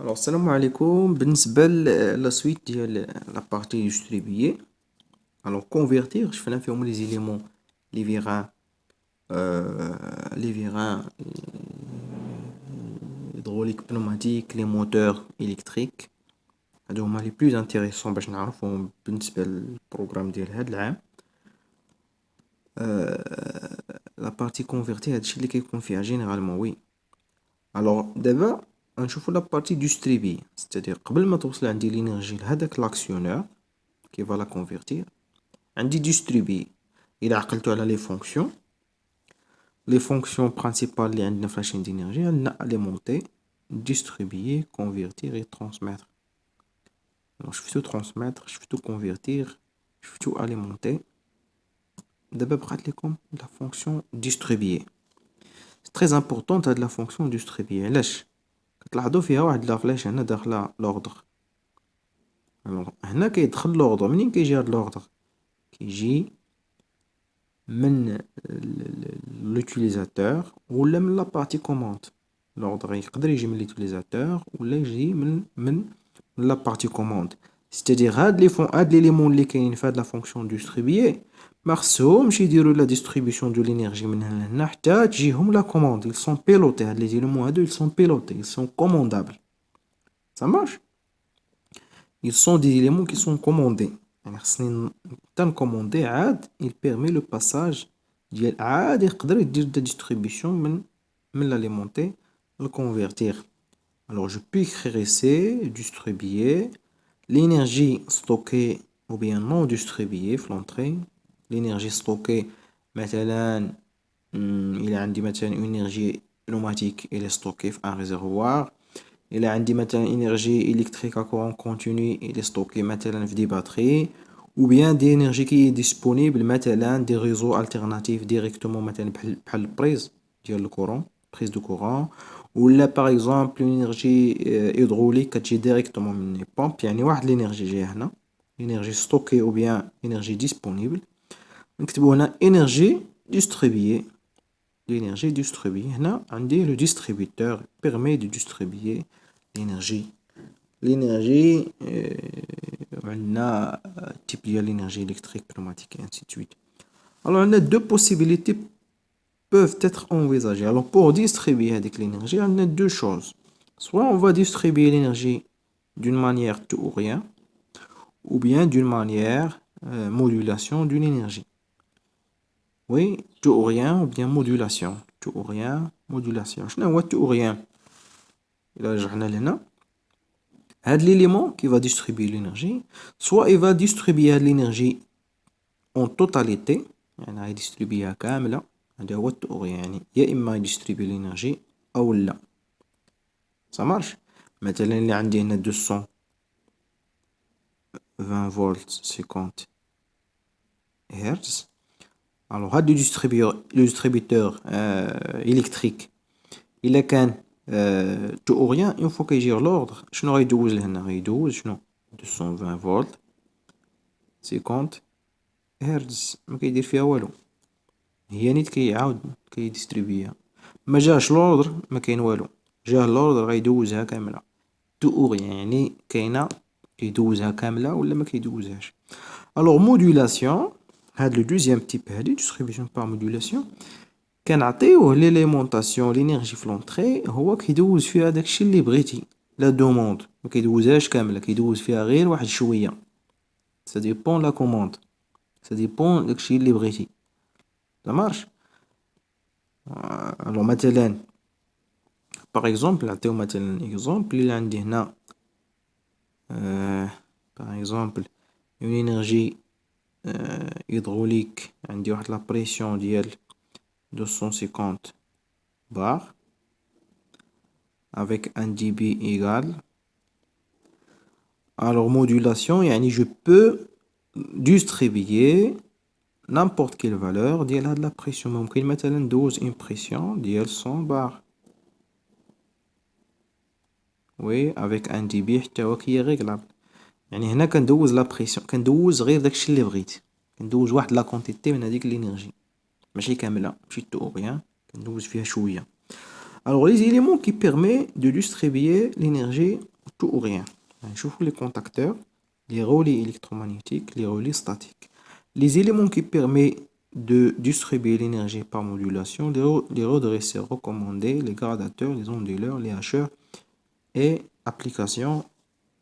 Alors, salam alaikum. بالنسبة la suite ديال la partie distribuée. Alors, convertir, je fais فيهم les éléments, les virains, les virains hydrauliques, pneumatiques, les moteurs électriques. هادو هما les plus intéressants باش نعرفوهم بالنسبة للبروغرام ديال هاد العام. La partie convertir هادشي اللي كيكون فيها généralement oui. Alors, d'abord, غنشوفو la partie distribuée, c'est-à-dire قبل ما توصل عندي l'énergie لهداك l'actionneur qui va la convertir, عندي distribuer. إلا عقلتو على les fonctions, les fonctions principales اللي عندنا في la chaîne d'énergie عندنا alimenter, distribuer, convertir et transmettre. Alors, شفتو transmettre, شفتو convertir, شفتو alimenter. دابا بقات لكم la fonction distribuer. C'est très important هاد la fonction distribuer. علاش؟ كتلاحظوا فيها واحد لا فلاش هنا داخله لوردر. الوغ هنا كيدخل لوردر. منين كيجي هاد لوردر؟ كيجي من لوتيليزاتور ولا من لا بارتي كوموند. لوردر يقدر يجي من لوتيليزاتور ولا يجي من لا بارتي كوموند. ستادير هاد ليليمون اللي كاينين في هاد لا فونكسيون ديستريبيي ما خصهمش يديروا لا ديستريبيسيون دو لينيرجي من هنا لهنا حتى تجيهم لا كوموند. ils sont pilotés. هاد لي زيليمون هادو ils sont pilotés, ils sont commandables. ça marche. ils sont des éléments qui sont commandés. يعني خصني حتى نكوموندي عاد il permet le passage ديال عاد يقدر يدير دا ديستريبيسيون من l'alimenter le convertir. Alors je peux écrire ici distribuer l'énergie stockée ou bien non distribuée في l'entrée. l'énergie stockée مثلا إلا عندي مثلا énergie pneumatique elle est stockée في un réservoir. إلا عندي مثلا énergie électrique à courant continu elle est stockée مثلا في des batteries. ou bien des énergies qui est disponible مثلا des réseaux alternatifs directement مثلا بحال prise ديال الكورون prise de courant. ولا par exemple une énergie hydraulique كتجي directement من les pompes. يعني واحد l'énergie جاية هنا énergie stockée ou bien énergie disponible. نكتبو هنا énergie distribuée. l'énergie distribuée هنا عندي le distributeur permet de distribuer l'énergie. l'énergie عندنا type ديال l'énergie électrique, pneumatique et ainsi de suite. Alors on a deux possibilités peuvent être envisagées. Alors pour distribuer avec l'énergie, on a deux choses. Soit on va distribuer l'énergie d'une manière tout ou rien, ou bien d'une manière modulation d'une énergie. Oui, tout ou rien ou bien modulation. Tout ou rien, modulation. شنو هو tout ou rien؟ إلا رجعنا لهنا هاد l'élément qui va distribuer l'énergie, soit il va distribuer l'énergie en totalité, يعني غيديستريبيها كاملة. هذا هو tout ou rien. يعني يا إما يديستريبي l'énergie أو لا. ça marche. مثلا اللي عندي هنا 220 فولت 50 هرتز. alors هاد le distributeur électrique إلا كان tout ou rien une fois كيجي l'ordre شنو غيدوز لهنا؟ غيدوز شنو 220 فولت 50 هرتز. ما كيدير فيها والو. هي نيت كيعاود كيديستريبيها. ما جاش لوردر ما كاين والو. جاه لوردر غيدوزها كامله. تو اور يعني كاينه كيدوزها كامله ولا ما كيدوزهاش. الوغ مودولاسيون هاد لو دوزيام تيب هادي ديستريبيسيون بار مودولاسيون كنعطيوه ليليمونطاسيون لينيرجي في لونطري هو كيدوز فيها داكشي اللي بغيتي. لا دوموند ما كيدوزهاش كامله كيدوز فيها غير واحد شويه. سا ديبون لا كوموند سا ديبون داكشي اللي بغيتي. ça marche. alors مثلا par exemple نعطيو مثلا exemple اللي عندي هنا par exemple une énergie hydraulique عندي واحد la pression ديال 250 bar avec un dB égal. alors modulation يعني je peux distribuer n'importe quelle valeur ديال هاد la pression. ممكن مثلا ندوز une pression ديال 100 bar. وي افيك ان دي بي حتى هو كي ريغلابل. يعني هنا كندوز لا بريسيون كندوز غير داكشي اللي بغيت. كندوز واحد لا كونتيتي من هذيك الانرجي ماشي كامله ماشي تو بيان كندوز فيها شويه. alors les éléments qui permet de distribuer l'énergie tout ou rien. نشوفوا les contacteurs, les relais électromagnétiques, les relais statiques. Les éléments qui permettent de distribuer l'énergie par modulation, les redresseurs recommandés, les gradateurs, les onduleurs, les hacheurs et application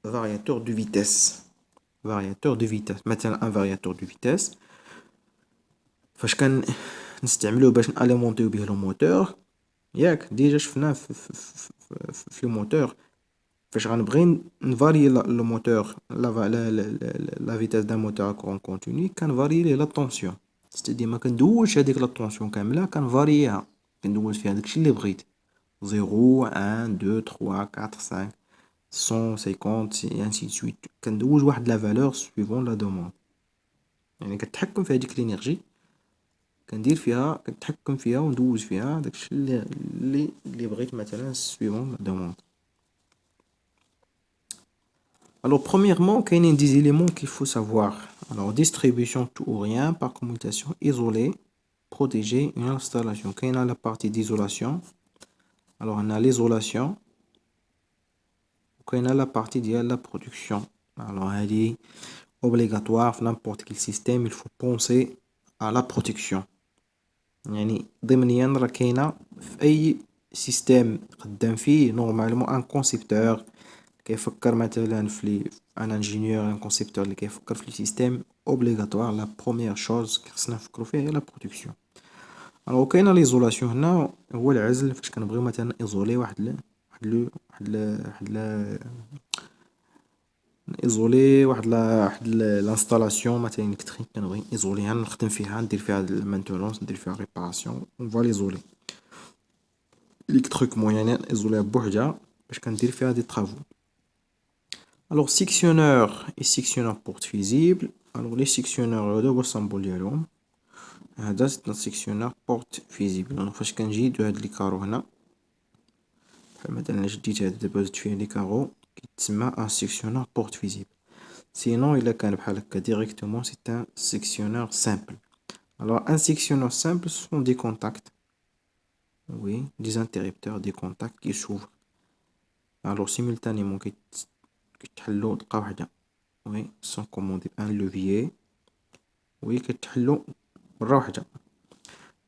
variateur de vitesse. Variateur de vitesse. Maintenant, un variateur de vitesse. فاش كان نستعملوه باش ناليمونطيو به الموتور ياك ديجا شفناه في لو موتور فاش غنبغي نفاريي لو موتور لا فيتاس دان موتور كون كونتيني كنفاريي ليه لا طونسيون ستادي ما كندوزش هذيك لا طونسيون كامله كنفارييها كندوز فيها داكشي اللي بغيت 0 1 2 3 4 5 150 et ainsi de suite كندوز واحد لا فالور سويفون لا دوموند يعني كنتحكم في هذيك الانرجي كندير فيها كنتحكم فيها وندوز فيها داكشي اللي بغيت مثلا سويفون لا دوموند. Alors, premièrement, il y a des éléments qu'il faut savoir. Alors, distribution tout ou rien par commutation isolée, protégée, une installation. Quand il y a la partie d'isolation, alors on a l'isolation. Quand il y a la partie de la production, alors elle est obligatoire dans n'importe quel système, il faut penser à la protection. يعني ضمنيا راه كاينه في اي سيستيم خدام فيه نورمالمون ان كونسيبتور كيفكر مثلا في ان انجينيور ان كونسيبتور اللي كيفكر في السيستيم اوبليغاتوار لا بروميير شوز خصنا نفكروا فيها هي لا بروتكسيون. الوغ كاينه ليزولاسيون هنا هو العزل فاش كنبغيو مثلا ايزولي واحد لانستالاسيون مثلا الكتريك كنبغي ايزوليها نخدم فيها ندير فيها المانتونونس ندير فيها ريباراسيون اون فوا ليزولي الكتريك موينين ايزوليها بوحدها باش كندير فيها دي طرافو. Alors, sectionneur et sectionneur porte visible. Alors, les sectionneurs, هو السامبول ديالهم. هذا c'est un sectionneur porte visible. Alors, فاش كنجي هاد لي كارو هنا بحال مثلا جديت هاد دابا زدت فيه لي كارو كيتسمى ان sectionneur porte visible. Sinon, إلا كان بحال هكا directement c'est un sectionneur simple. Alors, un sectionneur simple ce sont des contacts. Oui, des interrupteurs, des contacts qui s'ouvrent. Alors, simultanément كيتحلو دقة وحدة. Oui, sont commandés un levier. Oui, كيتحلو مرة وحدة.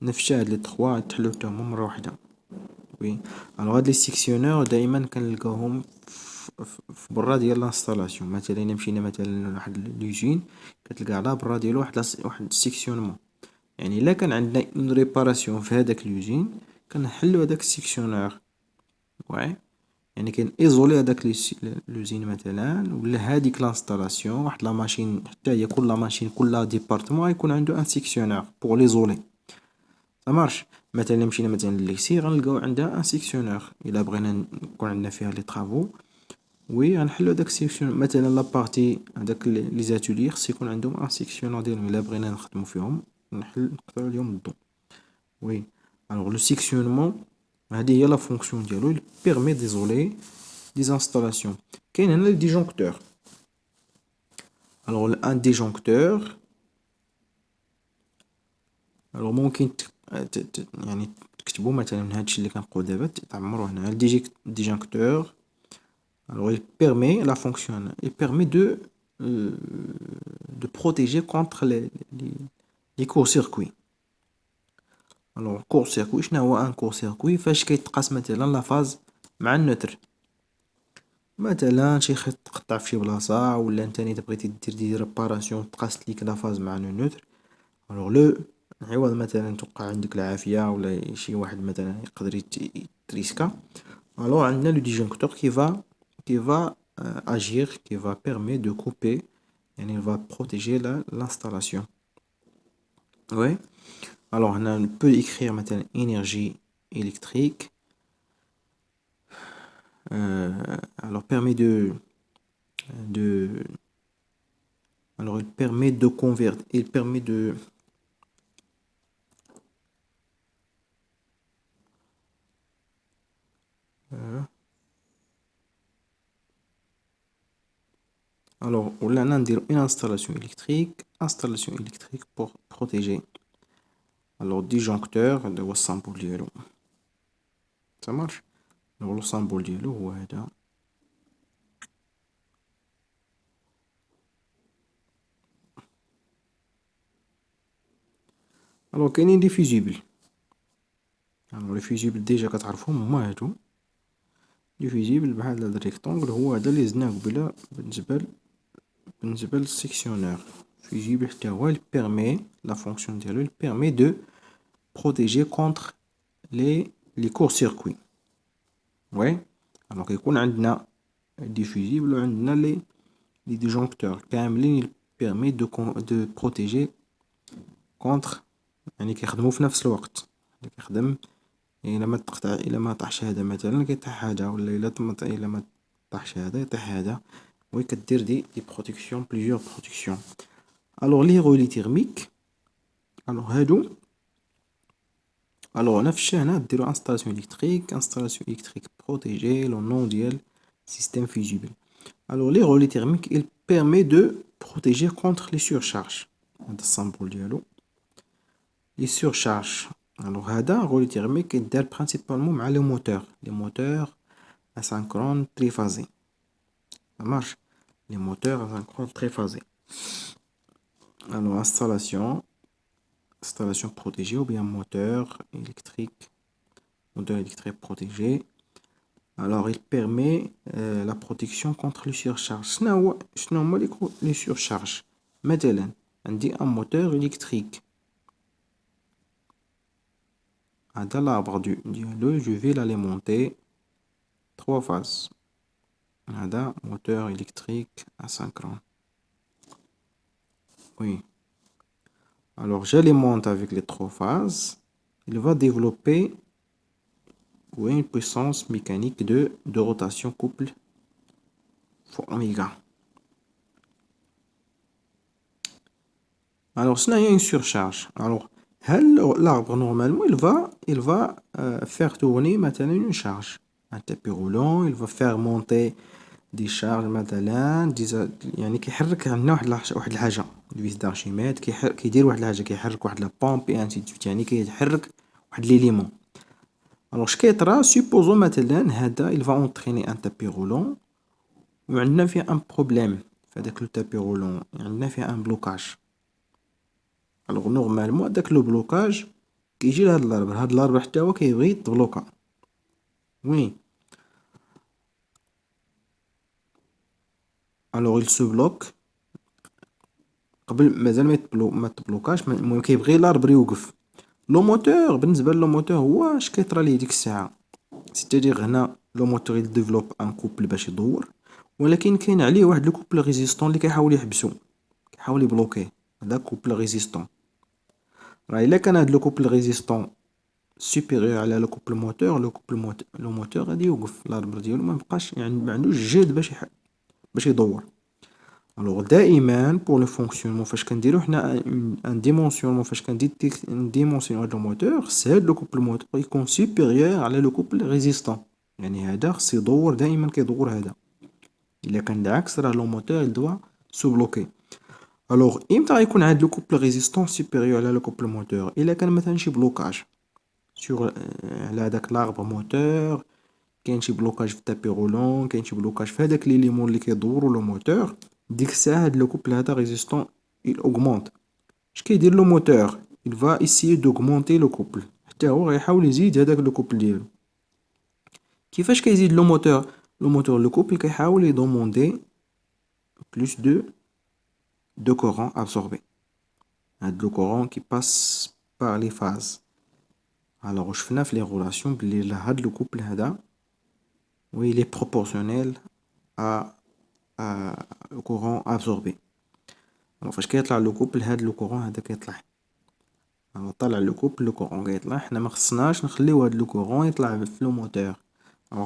نفس هاد لي تخوا يتحلو حتى هما مرة وحدة. Oui. Alors هاد لي سيكسيونور دايما كنلقاوهم في برا ديال لانستالاسيون مثلا الا مشينا مثلا لواحد لوزين كتلقى على برا ديالو واحد السيكسيونمون يعني الا كان عندنا اون ريباراسيون في هذاك لوزين كنحلو هذاك السيكسيونور واعي يعني كاين ايزولي هذاك لوزين مثلا ولا هذيك لانستالاسيون واحد لا ماشين حتى هي كل ماشين كل ديبارتمون يكون عنده ان سيكسيونور بور ليزولي ça marche. مثلا مشينا مثلا لليكسي غنلقاو عندها ان سيكسيونور الا بغينا يكون عندنا فيها لي طرافو وي غنحلو داك السيكسيونور مثلا لا بارتي هذاك لي زاتولي خص يكون عندهم ان سيكسيونور ديالهم الا بغينا نخدمو فيهم نقطعو عليهم الضو وي. الوغ لو سيكسيونمون هادي هي لا فونكسيون ديالو il permet d'isoler des installations. كاين هنا الديجونكتور. الوغ ان ديجونكتور الوغ ممكن يعني تكتبوا مثلا من هادشي اللي كنقول دابا تعمروا هنا الديجونكتور. Alors il permet la fonction il permet de protéger contre les courts-circuits. Alors court-circuit شنو هو ان court-circuit فاش كيتقاس مثلا لا فاز مع النوتر مثلا شي خيط تقطع في شي بلاصه ولا انت نيت بغيتي دير ريباراسيون تقاس ليك لا فاز مع النوتر. Alors لو عوض مثلا توقع عندك العافية ولا شي واحد مثلا يقدر يتريسكا alors عندنا لو ديجونكتور qui va agir qui va permettre de couper يعني il va protéger l'installation. Ouais. Alors on peut écrire maintenant énergie électrique alors permet de alors il permet de convertir il permet de alors là on a une installation électrique pour protéger alors disjoncteur هو السامبل ديالو ça marche. alors le symbole ديالو هو هذا الوغ كاينين لي فيزيبل. الوغ لي فيزيبل ديجا كتعرفهم هما هادو. لي فيزيبل بحال هاد الريكتونغل هو هذا اللي زدناه قبيله بالنسبة للسيكسيونور. فيزيبل حتى هو il permet la fonction ديالو il permet de protéger contre les courts-circuits. وي الوغ كيكون عندنا دي فيزيبل و عندنا لي ديجونكتور كاملين il permet de protéger contre، يعني كيخدمو في نفس الوقت. كيخدم الا ما طاحش هذا مثلا كيطيح هذا، ولا الا ما طاحش هذا يطيح هذا. وي كدير دي بروتيكسيون بليزيور بروتيكسيون. الوغ لي رولي تيرميك، الوغ هادو الوغ نفس الشيء هنا ديرو انستالاسيون الكتريك بروتيجي لو نون ديال سيستيم فيزيبل. الوغ لي رولي تيرميك il permet de protéger contre les surcharges. هذا السامبل ديالو لي سورشارج. الوغ هذا رولي تيرميك كيدار برينسيبالمون مع لي موتور اسانكرون تريفازي. ça marche les moteurs asynchrones triphasés. Alors installation protégée ou bien moteur électrique protégé. Alors il permet la protection contre les surcharges. شنو هما les surcharges؟ مثلا عندي un moteur électrique. هذا l'arbre ديالو je vais l'alimenter 3 phases. هذا moteur électrique asynchrone. Oui. Alors j'alimente avec les 3 phases. Il va développer une puissance mécanique de rotation couple fois oméga. Alors ça il y a une surcharge. Alors l'arbre normalement il va faire tourner maintenant une charge. Un tapis roulant, il va faire monter دي شارج مثلا يعني كيحرك عندنا واحد الحاجه الفيس دارشيميد كيدير واحد الحاجه كيحرك واحد لا بومب يعني كيحرك واحد ليليمون. الوغ اش كيطرا سوبوزو مثلا هذا il va entraîner un tapis roulant وعندنا فيه ان بروبليم في هذاك لو تابي رولون، عندنا فيه ان بلوكاج. الوغ نورمالمون هذاك لو بلوكاج كيجي لهاد الاربر حتى هو كيبغي يتبلوكا. وي الوغ il se bloque قبل مازال ما تبلوكاش. المهم كيبغي لاربر يوقف. لو موتور بالنسبه لو موتور هو اش كيطرى ليه ديك الساعه، سيتادير هنا لو موتور يديفلوب ان كوبل باش يدور، ولكن كاين عليه واحد لو كوبل ريزيستون اللي كيحاول يحبسو، كيحاول يبلوكيه. هذا كوبل ريزيستون. راه الا كان هاد لو كوبل ريزيستون سوبيريور على لو كوبل موتور، لو موتور غادي يوقف، لاربر ديالو ما بقاش يعني ما عندوش الجهد باش يدور. الوغ دائما بور لو فونكسيونمون فاش كنديرو حنا ان ديمونسيونمون، فاش كنديمونسيون هاد لو موتور خص هاد لو كوبل موتور يكون سوبيريور على لو كوبل ريزيستون. يعني هذا خص يدور دائما كيدور هذا. الا كان العكس راه لو موتور دوا سو بلوكي. الوغ امتى غيكون هاد لو كوبل ريزيستون سوبيريور على لو كوبل موتور؟ الا كان مثلا شي بلوكاج سور على هداك لاربر موتور، كاين شي بلوكاج في التابي رولون، كاين شي بلوكاج في هداك لي ليمون اللي كيدورو لو موتور، ديك الساعه هاد لو كوبل هذا ريزيستون il augmente. اش كيدير لو موتور؟ il va essayer d'augmenter le couple حتى هو غيحاول يزيد هداك لو كوبل ديالو. كيفاش كيزيد لو موتور لو كوبل كيحاول يدوموندي بلوس de courant absorbé. هاد لو courant qui passe par les phases. alors شفنا في لي غولاسيون بلي هاد لو كوبل هذا il est proportionnel à le courant absorbé. alors فاش كيطلع لو كوبل هاد لو كورون هذا كيطلع، طلع لو كوبل لو كورون كيطلع. حنا ما خصناش نخليو هاد لو كورون يطلع في لو موتور.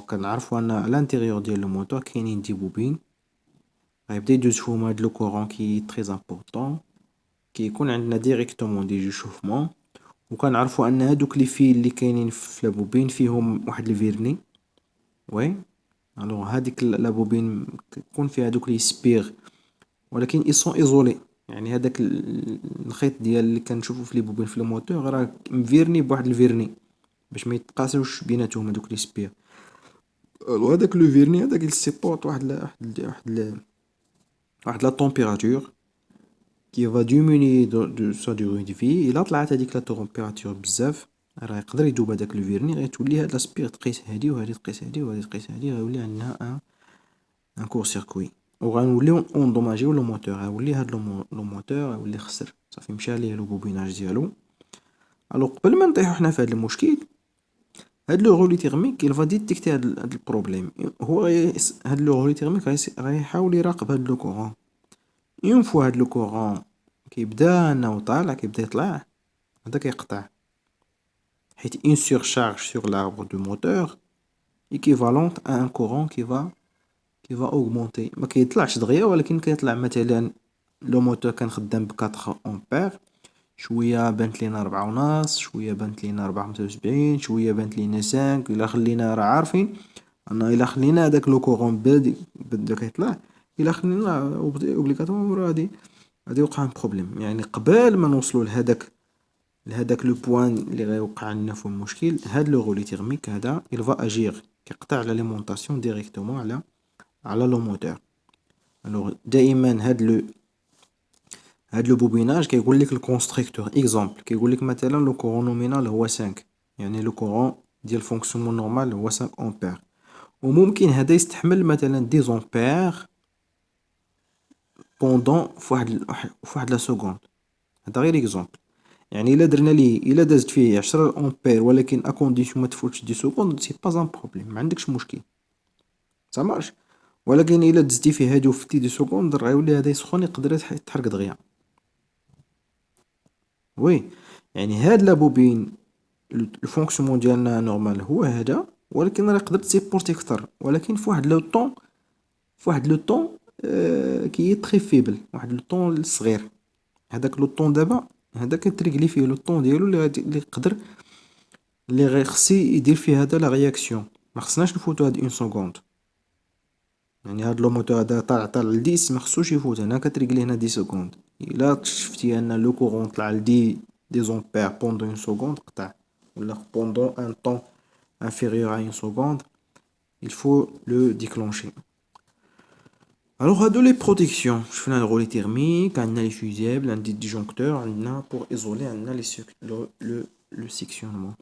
كنعرفوا ان الانتيريور ديال لو موتور كاينين دي بوبين غيبدا يدوز فيهم هاد لو كورون كي تري امبورطون، كيكون عندنا ديريكتومون دي جو شوفمون. وكنعرفوا ان هادوك لي فيل اللي كاينين في لابوبين فيهم واحد الفيرني. وي الوغ هاديك لابوبين كيكون فيها دوك لي سبيغ، ولكن ils sont isolés. يعني هذاك الخيط ديال اللي كنشوفو في لي بوبين في الموتور راه مفيرني بواحد الفيرني باش ما يتقاسوش بيناتهم هذوك لي سبير. وهذاك لو فيرني هذاك يسيبورط واحد لا تمبيراتور qui va diminuer de sa durée de vie. إلا طلعت هذيك لا température بزاف راه يقدر يذوب هذاك الفيرني، غتولي هاد لاسبيغ تقيس هادي وهادي تقيس هادي وهادي تقيس هادي، غيولي عندنا ان كور سيركوي، وغنوليو اوندوماجيو لو موتور، غيولي هاد لو موتور غيولي خسر صافي، مشى ليه لو بوبيناج ديالو. الوغ قبل ما نطيحو حنا في هاد المشكل، هاد لو غولي تيرميك il va détecter هاد البروبليم. هو هاد لو غولي تيرميك غيحاول يراقب هاد لو كورون. اون فوا هاد لو كورون كيبدا انه طالع، كيبدا يطلع، هدا كيقطع، حيت une surcharge sur l'arbre du moteur équivalente à un courant qui va augmenter. ما كيطلعش دغيا، ولكن كيطلع مثلا لو موتور كان خدام ب 4 امبير، شويه بانت لينا 4 ونص، شويه بانت لينا 4.75، شويه بانت لينا 5. الا خلينا راه عارفين ان الا خلينا هذاك لو كورون بدا كيطلع، الا خلينا اوبليغاتومون غادي يوقع ان بروبليم. يعني قبل ما نوصلوا لهداك لو بوين اللي غيوقع لنا في المشكل، هاد لو غولي تيرميك هذا il va agir كيقطع لاليمونطاسيون ديريكتومون على لو موتور. الوغ دائما هاد لو بوبيناج كيقول لك الكونستركتور اكزامبل، كيقول لك مثلا لو كورون نومينال هو 5، يعني لو كورون ديال فونكسيونمون نورمال هو 5 امبير، وممكن هذا يستحمل مثلا 10 امبير بوندون فواحد لا سكوند. هذا غير اكزامبل، يعني الا درنا ليه، الا دازت فيه 10 امبير ولكن اكونديسيون ما تفوتش 10 سكوند، سي با ان بروبليم، ما عندكش مشكل، ça marche. ولكن الا دزتي فيه هادي وفتي 10 سكوند راه يولي هذا يسخن، يقدر يتحرق دغيا. وي يعني هاد لابوبين الفونكسيونمون ديالنا نورمال هو هذا، ولكن راه يقدر تسيبورتي اكثر، ولكن فواحد لو طون كي تري فيبل، واحد لو طون صغير. هذاك لو طون دابا هذا كتريغلي فيه لو طون ديالو اللي يقدر، اللي خصي يدير فيه هذا لا رياكسيون. ما خصناش نفوتو هاد 1 سكوند، يعني هاد لو موتور هذا طالع ل 10 ما خصوش يفوت هنا، كتريغلي هنا 10 سكوند. الا شفتي ان لو كورون طلع ل 10 امبير بوندون 1 سكوند قطع، ولا بوندون ان طون inférieur à 1 seconde, il faut le déclencher. Alors, هادو لي بروتيكسيون، شفنا الغولي تيرميك، عندنا لي فيزيبل، عندنا دي ديجونكتور، عندنا بور ايزولي عندنا لو سيكسيونمون.